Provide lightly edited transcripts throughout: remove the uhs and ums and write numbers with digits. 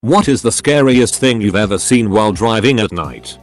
What is the scariest thing you've ever seen while driving at night?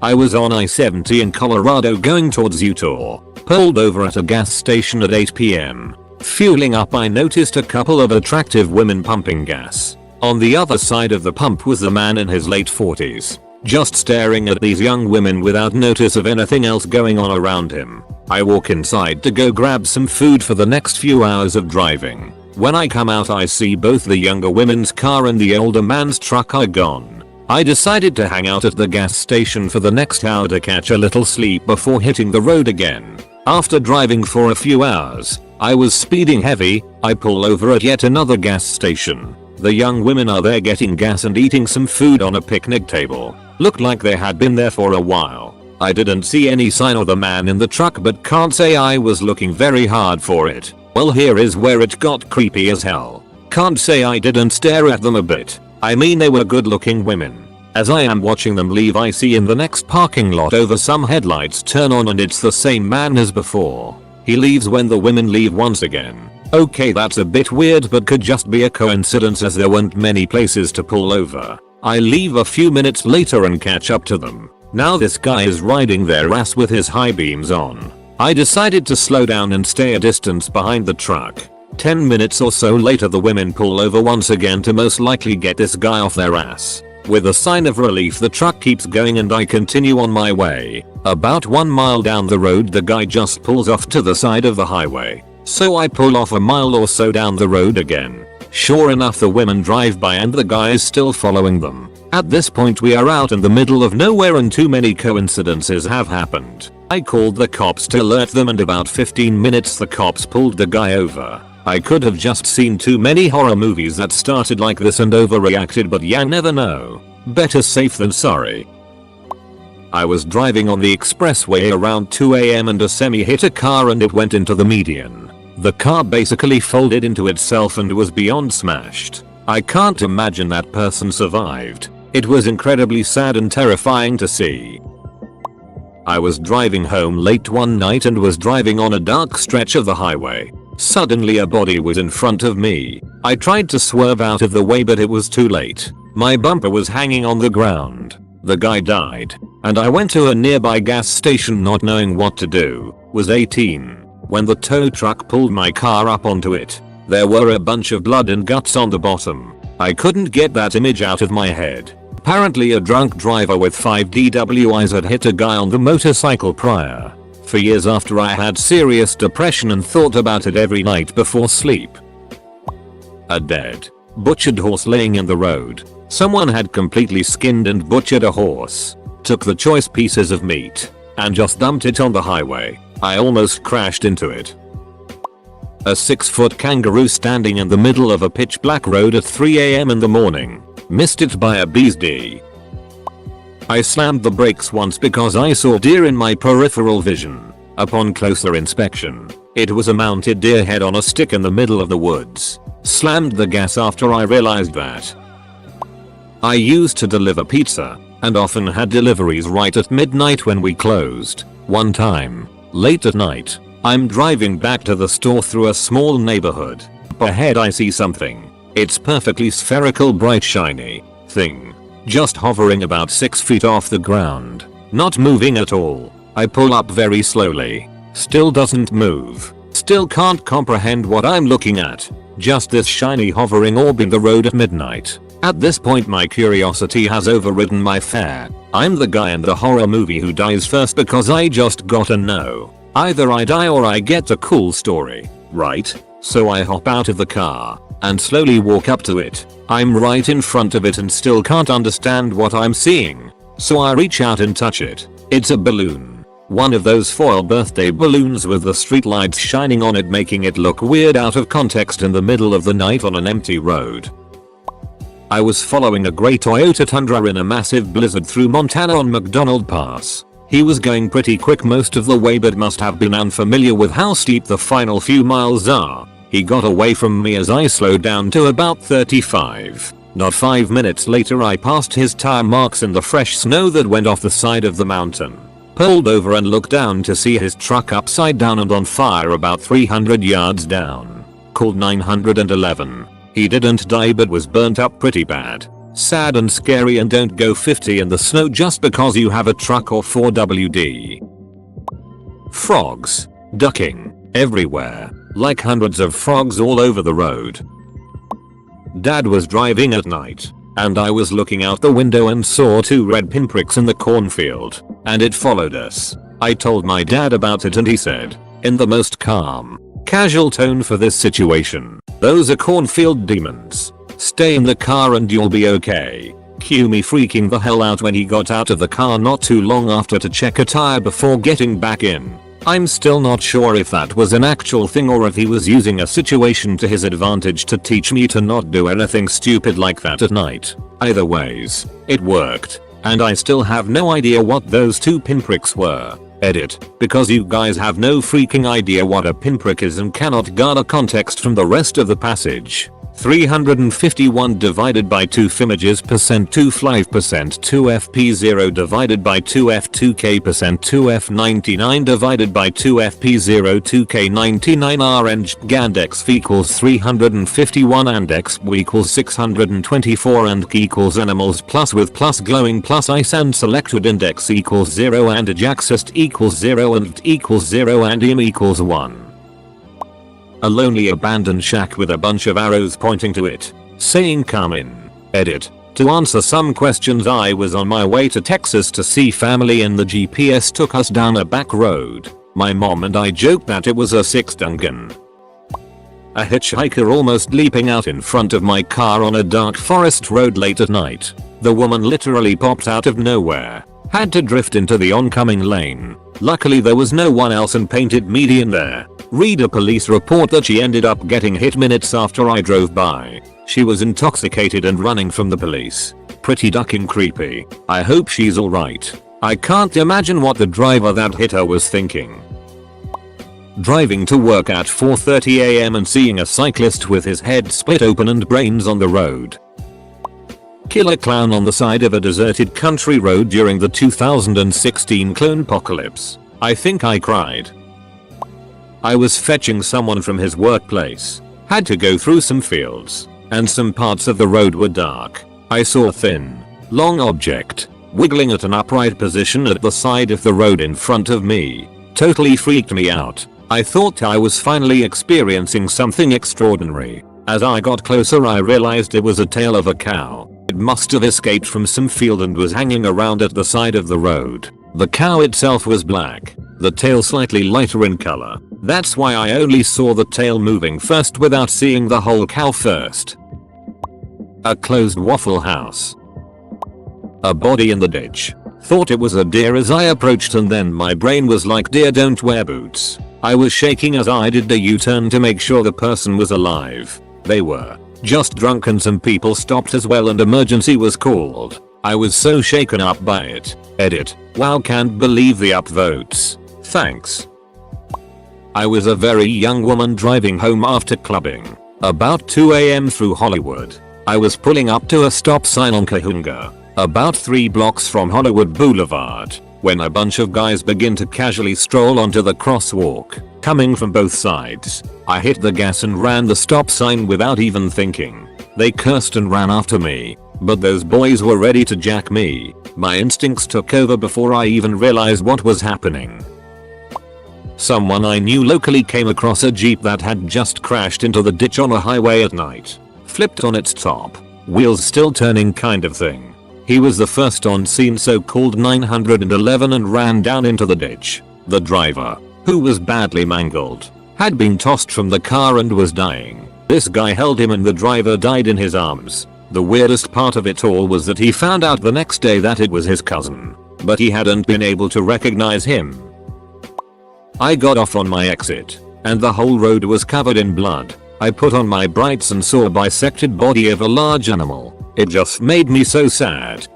I was on I-70 in Colorado going towards Utah. Pulled over at a gas station at 8 p.m. Fueling up, I noticed a couple of attractive women pumping gas. On the other side of the pump was a man in his late 40s. Just staring at these young women without notice of anything else going on around him. I walk inside to go grab some food for the next few hours of driving. When I come out, I see both the younger women's car and the older man's truck are gone. I decided to hang out at the gas station for the next hour to catch a little sleep before hitting the road again. After driving for a few hours, I was speeding heavy. I pull over at yet another gas station. The young women are there getting gas and eating some food on a picnic table. Looked like they had been there for a while. I didn't see any sign of the man in the truck, but can't say I was looking very hard for it. Well, here is where it got creepy as hell. Can't say I didn't stare at them a bit. I mean, they were good looking women. As I am watching them leave, I see in the next parking lot over some headlights turn on and it's the same man as before. He leaves when the women leave once again. Okay, that's a bit weird, but could just be a coincidence as there weren't many places to pull over. I leave a few minutes later and catch up to them. Now this guy is riding their ass with his high beams on. I decided to slow down and stay a distance behind the truck. 10 minutes or so later, the women pull over once again to most likely get this guy off their ass. With a sign of relief, the truck keeps going and I continue on my way. About 1 mile down the road, the guy just pulls off to the side of the highway. So I pull off a mile or so down the road again. Sure enough, the women drive by and the guy is still following them. At this point, we are out in the middle of nowhere and too many coincidences have happened. I called the cops to alert them, and about 15 minutes the cops pulled the guy over. I could have just seen too many horror movies that started like this and overreacted, but ya never know. Better safe than sorry. I was driving on the expressway around 2 a.m. and a semi hit a car and it went into the median. The car basically folded into itself and was beyond smashed. I can't imagine that person survived. It was incredibly sad and terrifying to see. I was driving home late one night and was driving on a dark stretch of the highway. Suddenly a body was in front of me. I tried to swerve out of the way, but it was too late. My bumper was hanging on the ground. The guy died. And I went to a nearby gas station not knowing what to do. Was 18. When the tow truck pulled my car up onto it, there were a bunch of blood and guts on the bottom. I couldn't get that image out of my head. Apparently a drunk driver with 5 DWIs had hit a guy on the motorcycle prior. For years after, I had serious depression and thought about it every night before sleep. A dead, butchered horse laying in the road. Someone had completely skinned and butchered a horse, took the choice pieces of meat, and just dumped it on the highway. I almost crashed into it. A 6-foot kangaroo standing in the middle of a pitch black road at 3 a.m. in the morning. Missed it by a bee's D. I slammed the brakes once because I saw deer in my peripheral vision. Upon closer inspection, it was a mounted deer head on a stick in the middle of the woods. Slammed the gas after I realized that. I used to deliver pizza and often had deliveries right at midnight when we closed. One time, late at night, I'm driving back to the store through a small neighborhood. Up ahead I see something. It's perfectly spherical, bright shiny thing. Just hovering about 6 feet off the ground. Not moving at all. I pull up very slowly. Still doesn't move. Still can't comprehend what I'm looking at. Just this shiny hovering orb in the road at midnight. At this point my curiosity has overridden my fear. I'm the guy in the horror movie who dies first because I just gotta know. Either I die or I get a cool story, right? So I hop out of the car and slowly walk up to it. I'm right in front of it and still can't understand what I'm seeing. So I reach out and touch it. It's a balloon. One of those foil birthday balloons with the streetlights shining on it, making it look weird out of context in the middle of the night on an empty road. I was following a gray Toyota Tundra in a massive blizzard through Montana on McDonald Pass. He was going pretty quick most of the way, but must have been unfamiliar with how steep the final few miles are. He got away from me as I slowed down to about 35. Not 5 minutes later I passed his tire marks in the fresh snow that went off the side of the mountain. Pulled over and looked down to see his truck upside down and on fire about 300 yards down. Called 911. He didn't die but was burnt up pretty bad. Sad and scary, and don't go 50 in the snow just because you have a truck or 4WD. Frogs. Ducking. Everywhere. Like hundreds of frogs all over the road. Dad was driving at night, and I was looking out the window and saw 2 red pinpricks in the cornfield, and it followed us. I told my dad about it and he said, in the most calm, casual tone for this situation, "Those are cornfield demons. Stay in the car and you'll be okay." Cue me freaking the hell out when he got out of the car not too long after to check a tire before getting back in. I'm still not sure if that was an actual thing or if he was using a situation to his advantage to teach me to not do anything stupid like that at night. Either ways, it worked, and I still have no idea what those 2 pinpricks were. Edit, because you guys have no freaking idea what a pinprick is and cannot garner context from the rest of the passage. 351 divided by 2 fimages percent 2 5% 2fp0 divided by 2f2k percent 2f99 divided by 2fp0 2k99 orange gandex equals 351 and x equals 624 and equals animals plus with plus glowing plus ice and selected index equals 0 and ajaxist equals 0 and equals 0 and im equals 1. A lonely abandoned shack with a bunch of arrows pointing to it, saying come in. Edit. To answer some questions, I was on my way to Texas to see family and the GPS took us down a back road. My mom and I joked that it was a 6 Duncan. A hitchhiker almost leaping out in front of my car on a dark forest road late at night. The woman literally popped out of nowhere. Had to drift into the oncoming lane. Luckily there was no one else and painted median there. Read a police report that she ended up getting hit minutes after I drove by. She was intoxicated and running from the police. Pretty ducking creepy. I hope she's alright. I can't imagine what the driver that hit her was thinking. Driving to work at 4:30 AM and seeing a cyclist with his head split open and brains on the road. Killer clown on the side of a deserted country road during the 2016 clonepocalypse. I think I cried. I was fetching someone from his workplace. Had to go through some fields, and some parts of the road were dark. I saw a thin, long object, wiggling at an upright position at the side of the road in front of me. Totally freaked me out. I thought I was finally experiencing something extraordinary. As I got closer I realized it was a tail of a cow. It must have escaped from some field and was hanging around at the side of the road. The cow itself was black, the tail slightly lighter in color. That's why I only saw the tail moving first without seeing the whole cow first. A closed Waffle House. A body in the ditch. Thought it was a deer as I approached and then my brain was like, deer don't wear boots. I was shaking as I did the U-turn to make sure the person was alive. They were. Just drunk and some people stopped as well and emergency was called. I was so shaken up by it. Edit. Wow, can't believe the upvotes. Thanks. I was a very young woman driving home after clubbing. About 2 AM through Hollywood. I was pulling up to a stop sign on Cahunga, about 3 blocks from Hollywood Boulevard, when a bunch of guys begin to casually stroll onto the crosswalk, coming from both sides. I hit the gas and ran the stop sign without even thinking. They cursed and ran after me, but those boys were ready to jack me. My instincts took over before I even realized what was happening. Someone I knew locally came across a Jeep that had just crashed into the ditch on a highway at night. Flipped on its top, wheels still turning kind of thing. He was the first on scene, so called 911 and ran down into the ditch. The driver, who was badly mangled, had been tossed from the car and was dying. This guy held him and the driver died in his arms. The weirdest part of it all was that he found out the next day that it was his cousin, but he hadn't been able to recognize him. I got off on my exit, and the whole road was covered in blood. I put on my brights and saw a bisected body of a large animal. It just made me so sad.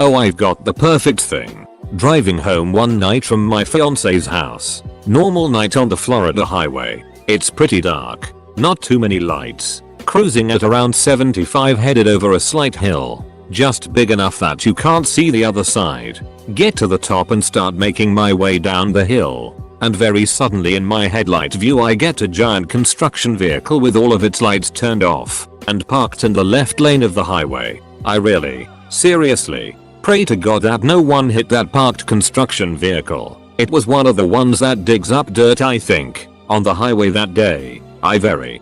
Oh, I've got the perfect thing. Driving home one night from my fiance's house. Normal night on the Florida highway. It's pretty dark, not too many lights. Cruising at around 75 headed over a slight hill. Just big enough that you can't see the other side. Get to the top and start making my way down the hill. and very suddenly in my headlight view I get a giant construction vehicle with all of its lights turned off and parked in the left lane of the highway. I really, seriously, pray to God that no one hit that parked construction vehicle. It was one of the ones that digs up dirt, I think, on the highway that day. I very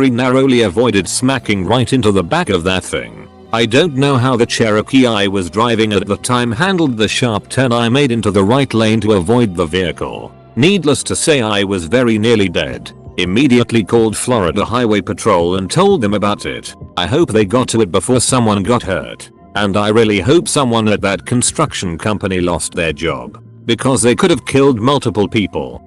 narrowly avoided smacking right into the back of that thing. I don't know how the Cherokee I was driving at the time handled the sharp turn I made into the right lane to avoid the vehicle. Needless to say, I was very nearly dead. Immediately called Florida Highway Patrol and told them about it. I hope they got to it before someone got hurt. And I really hope someone at that construction company lost their job, because they could have killed multiple people.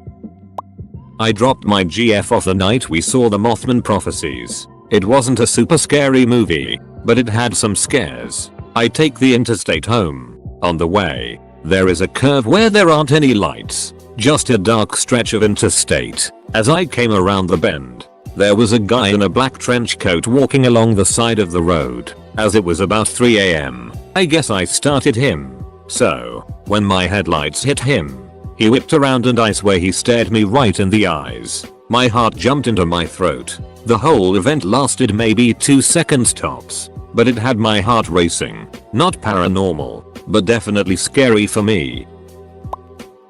I dropped my GF off the night we saw the Mothman Prophecies. It wasn't a super scary movie, but it had some scares. I take the interstate home. On the way, there is a curve where there aren't any lights, just a dark stretch of interstate. As I came around the bend, there was a guy in a black trench coat walking along the side of the road. As it was about 3 AM, I guess I started him. So, when my headlights hit him, he whipped around and I swear he stared me right in the eyes. My heart jumped into my throat. The whole event lasted maybe 2 seconds tops, but it had my heart racing. Not paranormal, but definitely scary for me.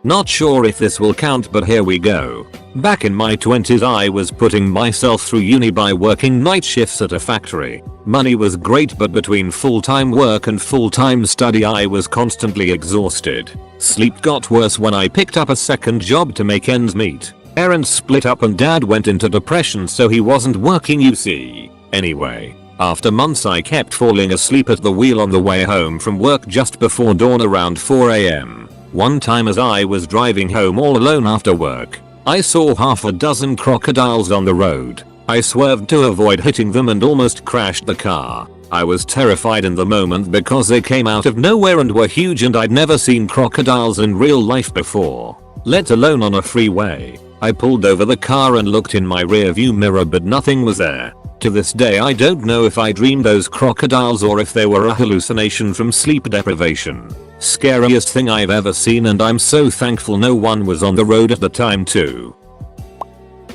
Not sure if this will count, but here we go. Back in my 20s I was putting myself through uni by working night shifts at a factory. Money was great, but between full-time work and full-time study I was constantly exhausted. Sleep got worse when I picked up a second job to make ends meet. Parents split up and dad went into depression, so he wasn't working, you see. Anyway, after months I kept falling asleep at the wheel on the way home from work just before dawn around 4 AM. One time as I was driving home all alone after work, I saw half a dozen crocodiles on the road. I swerved to avoid hitting them and almost crashed the car. I was terrified in the moment because they came out of nowhere and were huge, and I'd never seen crocodiles in real life before, let alone on a freeway. I pulled over the car and looked in my rearview mirror, but nothing was there. To this day I don't know if I dreamed those crocodiles or if they were a hallucination from sleep deprivation. Scariest thing I've ever seen, and I'm so thankful no one was on the road at the time too.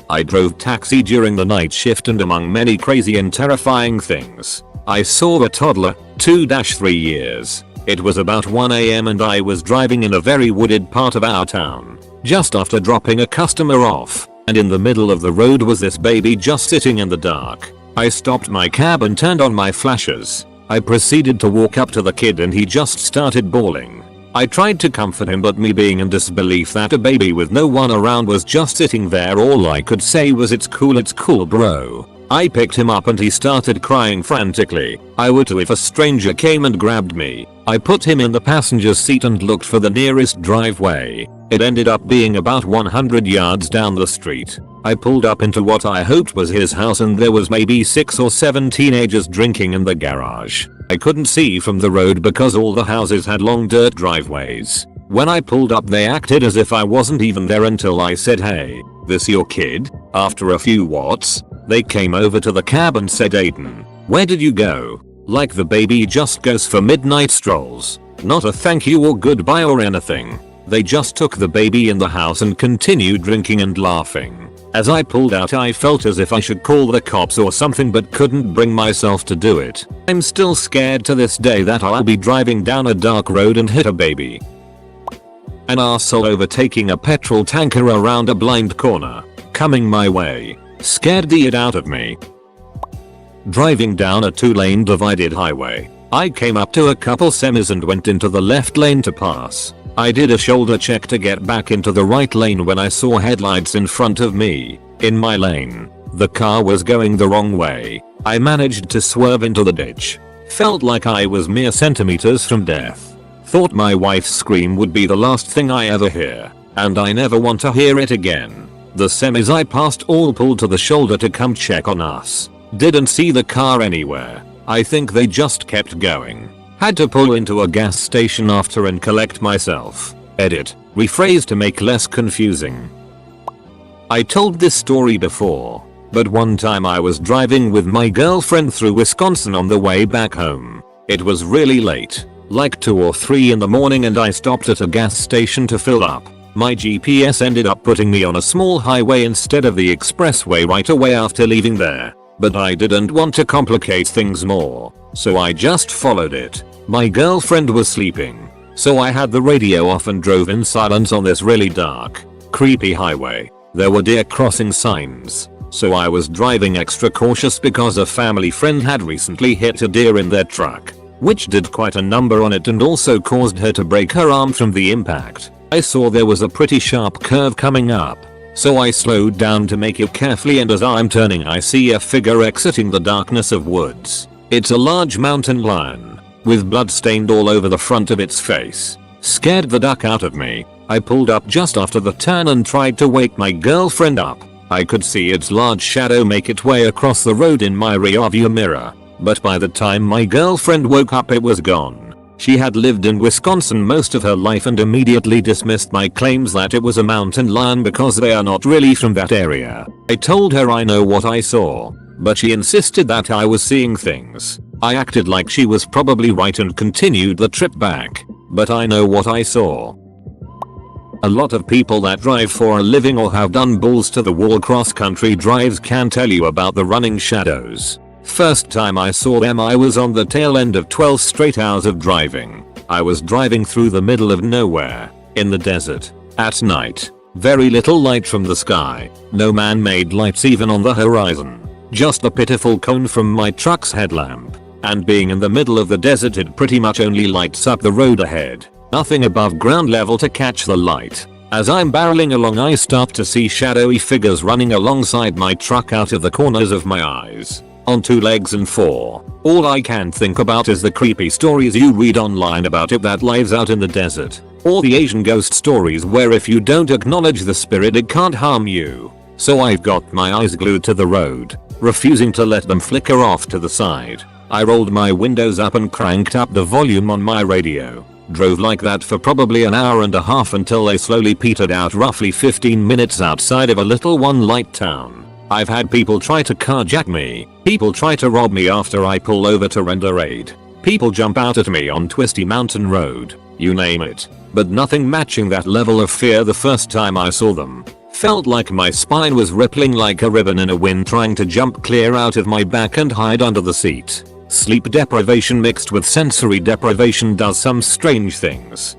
I drove taxi during the night shift, and among many crazy and terrifying things, I saw a toddler, 2-3 years. It was about 1 AM and I was driving in a very wooded part of our town, just after dropping a customer off, and in the middle of the road was this baby just sitting in the dark. I stopped my cab and turned on my flashers. I proceeded to walk up to the kid and he just started bawling. I tried to comfort him, but me being in disbelief that a baby with no one around was just sitting there, all I could say was it's cool bro. I picked him up and he started crying frantically. I would too if a stranger came and grabbed me. I put him in the passenger seat and looked for the nearest driveway. It ended up being about 100 yards down the street. I pulled up into what I hoped was his house, and there was maybe 6 or 7 teenagers drinking in the garage. I couldn't see from the road because all the houses had long dirt driveways. When I pulled up they acted as if I wasn't even there until I said, "Hey, this your kid?" After a few watts, they came over to the cab and said, "Aiden, where did you go?" Like the baby just goes for midnight strolls. Not a thank you or goodbye or anything. They just took the baby in the house and continued drinking and laughing. As I pulled out I felt as if I should call the cops or something, but couldn't bring myself to do it. I'm still scared to this day that I'll be driving down a dark road and hit a baby. An arsehole overtaking a petrol tanker around a blind corner, coming my way, scared the shit out of me. Driving down a 2-lane divided highway, I came up to a couple semis and went into the left lane to pass. I did a shoulder check to get back into the right lane when I saw headlights in front of me. In my lane, the car was going the wrong way. I managed to swerve into the ditch. Felt like I was mere centimeters from death. Thought my wife's scream would be the last thing I ever hear, and I never want to hear it again. The semis I passed all pulled to the shoulder to come check on us. Didn't see the car anywhere. I think they just kept going. Had to pull into a gas station after and collect myself. Edit, rephrase to make less confusing. I told this story before, but one time I was driving with my girlfriend through Wisconsin on the way back home. It was really late, like 2 or 3 in the morning, and I stopped at a gas station to fill up. My GPS ended up putting me on a small highway instead of the expressway right away after leaving there. But I didn't want to complicate things more, so I just followed it. My girlfriend was sleeping, so I had the radio off and drove in silence on this really dark, creepy highway. There were deer crossing signs, so I was driving extra cautious because a family friend had recently hit a deer in their truck, which did quite a number on it and also caused her to break her arm from the impact. I saw there was a pretty sharp curve coming up, so I slowed down to make it carefully, and as I'm turning I see a figure exiting the darkness of woods. It's a large mountain lion, with blood stained all over the front of its face. Scared the duck out of me, I pulled up just after the turn and tried to wake my girlfriend up. I could see its large shadow make its way across the road in my rearview mirror, but by the time my girlfriend woke up it was gone. She had lived in Wisconsin most of her life and immediately dismissed my claims that it was a mountain lion because they are not really from that area. I told her I know what I saw, but she insisted that I was seeing things. I acted like she was probably right and continued the trip back, but I know what I saw. A lot of people that drive for a living or have done balls to the wall cross-country drives can tell you about the running shadows. First time I saw them I was on the tail end of 12 straight hours of driving. I was driving through the middle of nowhere, in the desert, at night. Very little light from the sky, no man-made lights even on the horizon. Just the pitiful cone from my truck's headlamp. And being in the middle of the desert it pretty much only lights up the road ahead. Nothing above ground level to catch the light. As I'm barreling along I start to see shadowy figures running alongside my truck out of the corners of my eyes. On two legs and four. All I can think about is the creepy stories you read online about it that lives out in the desert. Or the Asian ghost stories where if you don't acknowledge the spirit it can't harm you. So I've got my eyes glued to the road, refusing to let them flicker off to the side. I rolled my windows up and cranked up the volume on my radio. Drove like that for probably an hour and a half until they slowly petered out roughly 15 minutes outside of a little one-light town. I've had people try to carjack me, people try to rob me after I pull over to render aid, people jump out at me on twisty mountain road, you name it, but nothing matching that level of fear the first time I saw them. Felt like my spine was rippling like a ribbon in a wind trying to jump clear out of my back and hide under the seat. Sleep deprivation mixed with sensory deprivation does some strange things.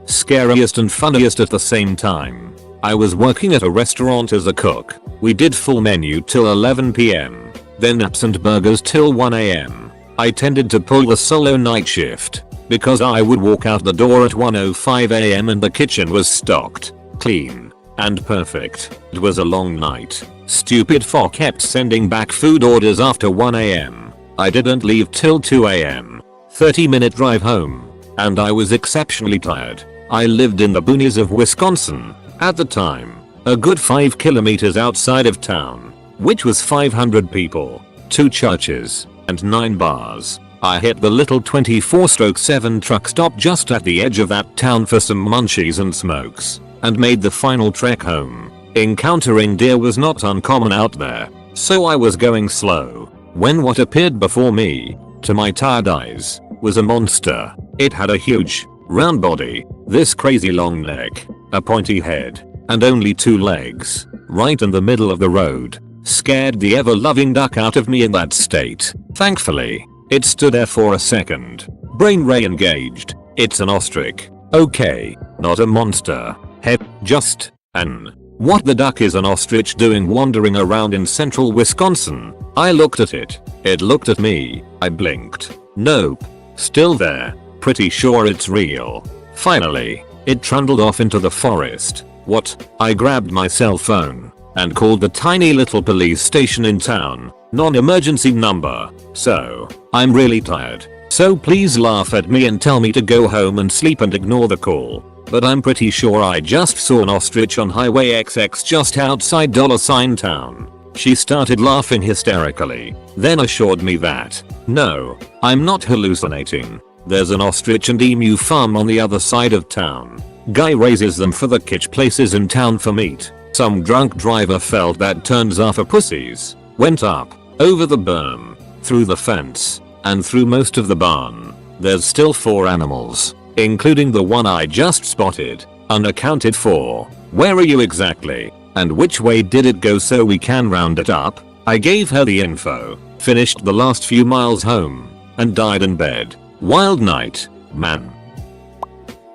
Scariest and funniest at the same time. I was working at a restaurant as a cook. We did full menu till 11 PM, then absent burgers till 1 AM. I tended to pull the solo night shift because I would walk out the door at 1:05 AM and the kitchen was stocked, clean, and perfect. It was a long night. Stupid fuck kept sending back food orders after 1 AM. I didn't leave till 2 AM. 30-minute drive home, and I was exceptionally tired. I lived in the boonies of Wisconsin at the time, a good 5 kilometers outside of town, which was 500 people, 2 churches, and 9 bars. I hit the little 24/7 truck stop just at the edge of that town for some munchies and smokes, and made the final trek home. Encountering deer was not uncommon out there, so I was going slow, when what appeared before me, to my tired eyes, was a monster. It had a huge, round body, this crazy long neck, a pointy head, and only 2 legs, right in the middle of the road. Scared the ever-loving duck out of me in that state. Thankfully, it stood there for a second. Brain re-engaged. It's an ostrich. Okay, not a monster. Heck, just an. What the duck is an ostrich doing wandering around in central Wisconsin? I looked at it. It looked at me. I blinked. Nope. Still there. Pretty sure it's real. Finally, it trundled off into the forest. What? I grabbed my cell phone and called the tiny little police station in town. Non-emergency number. So, I'm really tired. So please laugh at me and tell me to go home and sleep and ignore the call. But I'm pretty sure I just saw an ostrich on Highway XX just outside $sign town. She started laughing hysterically, then assured me that, no, I'm not hallucinating. There's an ostrich and emu farm on the other side of town. Guy raises them for the kitsch places in town for meat. Some drunk driver felt that turns are for pussies. Went up, over the berm, through the fence, and through most of the barn. There's still 4 animals, including the one I just spotted. Unaccounted for. Where are you exactly? And which way did it go so we can round it up? I gave her the info, finished the last few miles home, and died in bed. Wild night, man.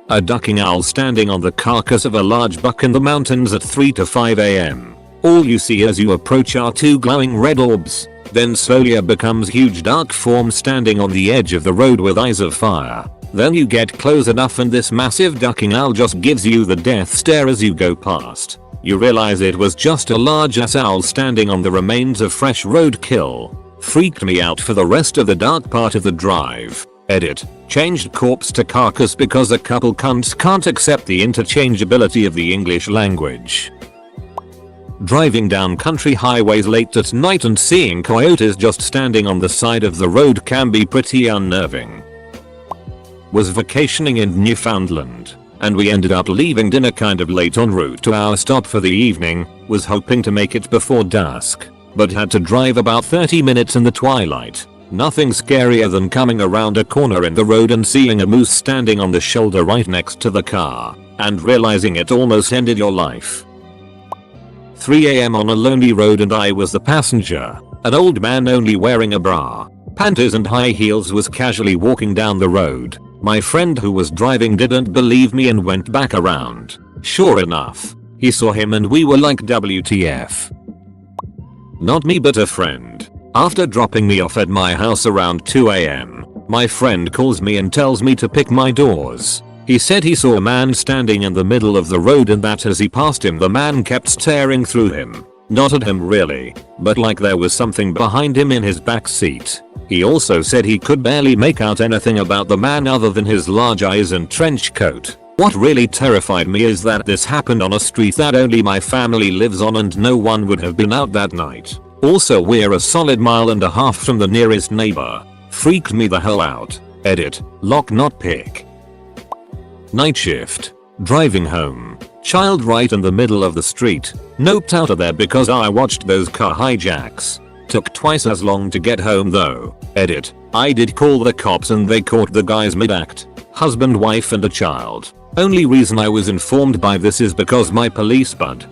A ducking owl standing on the carcass of a large buck in the mountains at 3 to 5 am. All you see as you approach are two glowing red orbs, then slowly becomes huge dark form standing on the edge of the road with eyes of fire. Then you get close enough and this massive ducking owl just gives you the death stare as you go past. You realize it was just a large ass owl standing on the remains of fresh roadkill. Freaked me out for the rest of the dark part of the drive. Edit. Changed corpse to carcass because a couple cunts can't accept the interchangeability of the English language. Driving down country highways late at night and seeing coyotes just standing on the side of the road can be pretty unnerving. Was vacationing in Newfoundland, and we ended up leaving dinner kind of late en route to our stop for the evening. Was hoping to make it before dusk, but had to drive about 30 minutes in the twilight. Nothing scarier than coming around a corner in the road and seeing a moose standing on the shoulder right next to the car, and realizing it almost ended your life. 3 am on a lonely road and I was the passenger. An old man only wearing a bra, panties and high heels was casually walking down the road. My friend who was driving didn't believe me and went back around. Sure enough, he saw him and we were like WTF. Not me but a friend. After dropping me off at my house around 2 am, my friend calls me and tells me to pick my doors. He said he saw a man standing in the middle of the road and that as he passed him the man kept staring through him. Not at him really, but like there was something behind him in his back seat. He also said he could barely make out anything about the man other than his large eyes and trench coat. What really terrified me is that this happened on a street that only my family lives on and no one would have been out that night. Also we're a solid 1.5 miles from the nearest neighbor. Freaked me the hell out. Edit. Lock not pick. Night shift. Driving home. Child right in the middle of the street. Noped out of there because I watched those car hijacks. Took twice as long to get home though. Edit. I did call the cops and they caught the guys mid-act. Husband, wife and a child. Only reason I was informed by this is because my police bud.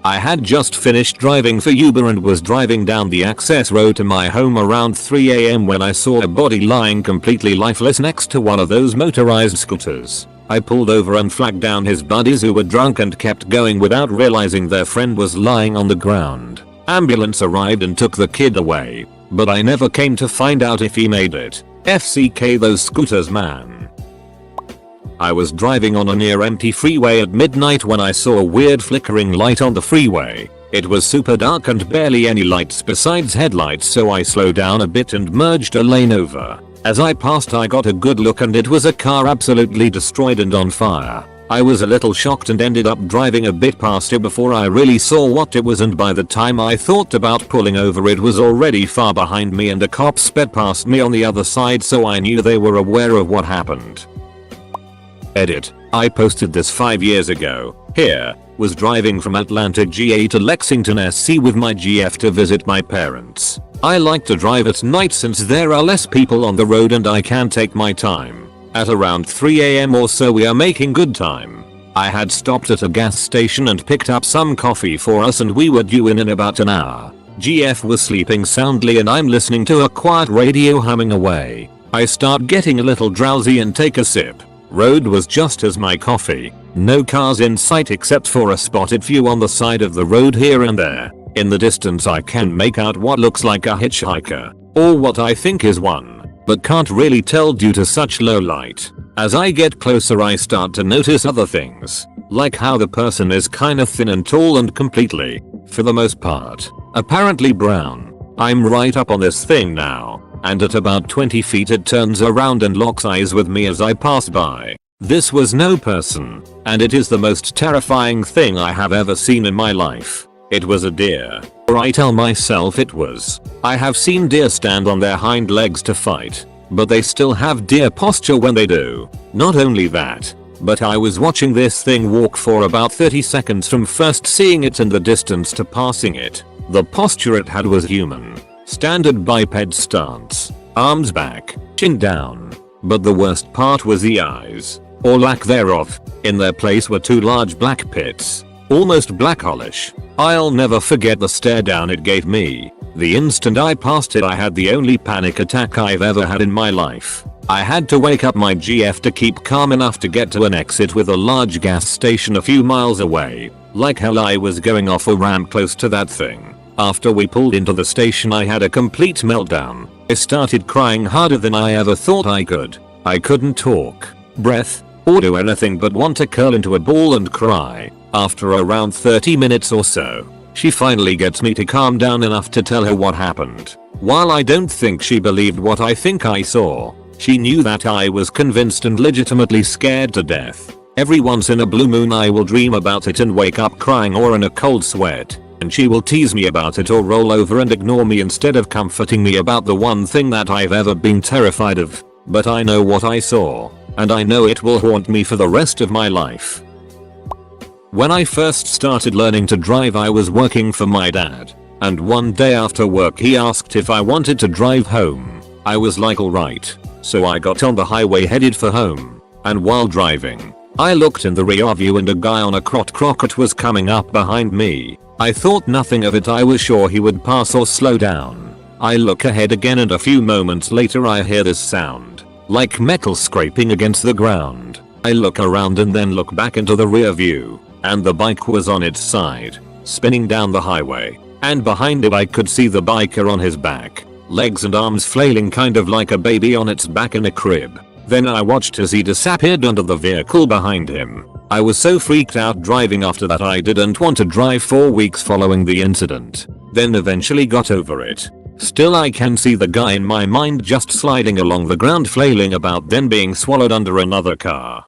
I had just finished driving for Uber and was driving down the access road to my home around 3 am when I saw a body lying completely lifeless next to one of those motorized scooters. I pulled over and flagged down his buddies who were drunk and kept going without realizing their friend was lying on the ground. Ambulance arrived and took the kid away, but I never came to find out if he made it. FCK those scooters man. I was driving on a near empty freeway at midnight when I saw a weird flickering light on the freeway. It was super dark and barely any lights besides headlights, so I slowed down a bit and merged a lane over. As I passed I got a good look and it was a car absolutely destroyed and on fire. I was a little shocked and ended up driving a bit past it before I really saw what it was, and by the time I thought about pulling over it was already far behind me and a cop sped past me on the other side, so I knew they were aware of what happened. Edit. I posted this 5 years ago. Here. Was driving from Atlanta GA to Lexington SC with my GF to visit my parents. I like to drive at night since there are less people on the road and I can take my time. At around 3 am or so we are making good time. I had stopped at a gas station and picked up some coffee for us and we were due in about an hour. GF was sleeping soundly and I'm listening to a quiet radio humming away. I start getting a little drowsy and take a sip. Road was just as my coffee. No cars in sight except for a spotted few on the side of the road here and there. In the distance I can make out what looks like a hitchhiker, or what I think is one, but can't really tell due to such low light. As I get closer I start to notice other things, like how the person is kinda thin and tall and completely, for the most part, apparently brown. I'm right up on this thing now, and at about 20 feet it turns around and locks eyes with me as I pass by. This was no person, and it is the most terrifying thing I have ever seen in my life. It was a deer, or I tell myself it was. I have seen deer stand on their hind legs to fight, but they still have deer posture when they do. Not only that, but I was watching this thing walk for about 30 seconds from first seeing it in the distance to passing it. The posture it had was human. Standard biped stance, arms back, chin down. But the worst part was the eyes. or lack thereof. In their place were two large black pits, almost black-holish. I'll never forget the stare down it gave me. The instant I passed it I had the only panic attack I've ever had in my life. I had to wake up my GF to keep calm enough to get to an exit with a large gas station a few miles away. Like hell I was going off a ramp close to that thing. After we pulled into the station I had a complete meltdown. I started crying harder than I ever thought I could. I couldn't talk, breath, or do anything but want to curl into a ball and cry. After around 30 minutes or so, she finally gets me to calm down enough to tell her what happened. While I don't think she believed what I think I saw, she knew that I was convinced and legitimately scared to death. Every once in a blue moon I will dream about it and wake up crying or in a cold sweat, and she will tease me about it or roll over and ignore me instead of comforting me about the one thing that I've ever been terrified of. But I know what I saw, and I know it will haunt me for the rest of my life. When I first started learning to drive I was working for my dad, and one day after work he asked if I wanted to drive home. I was like alright, so I got on the highway headed for home, and while driving, I looked in the rear view and a guy on a crocket was coming up behind me. I thought nothing of it, I was sure he would pass or slow down. I look ahead again and a few moments later I hear this sound, like metal scraping against the ground. I look around and then look back into the rear view, and the bike was on its side, spinning down the highway, and behind it I could see the biker on his back, legs and arms flailing kind of like a baby on its back in a crib. Then I watched as he disappeared under the vehicle behind him. I was so freaked out driving after that I didn't want to drive for weeks following the incident. Then eventually got over it. Still I can see the guy in my mind just sliding along the ground flailing about then being swallowed under another car.